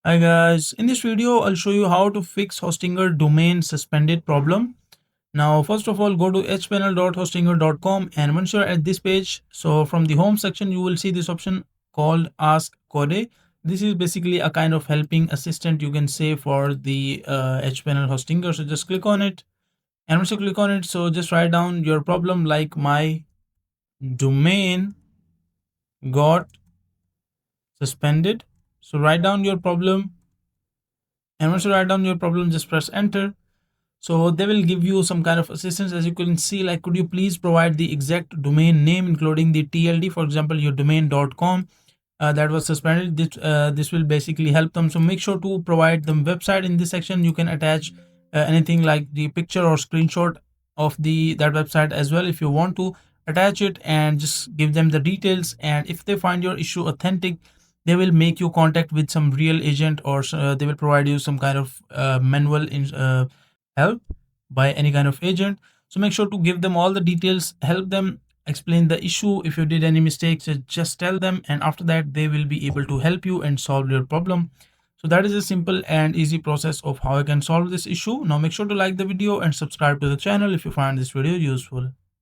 Hi guys, in this video I'll show you how to fix Hostinger domain suspended problem. Now first of all go to hpanel.hostinger.com, and once you're at this page, so from the home section you will see this option called Ask Code. This is basically a kind of helping assistant, you can say, for the hpanel Hostinger. So just click on it, and once you click on it, so just write down your problem like my domain got suspended. So write down your problem, and once you write down your problem, just press enter. So they will give you some kind of assistance. As you can see, like, could you please provide the exact domain name including the TLD, for example your domain.com that was suspended. This will basically help them. So make sure to provide them website. In this section you can attach anything like the picture or screenshot of the that website as well if you want to attach it, and just give them the details. And if they find your issue authentic, they will make you contact with some real agent, or they will provide you some kind of manual help by any kind of agent. So make sure to give them all the details, help them explain the issue. If you did any mistakes, just tell them, and after that they will be able to help you and solve your problem. So that is a simple and easy process of how I can solve this issue. Now make sure to like the video and subscribe to the channel if you find this video useful.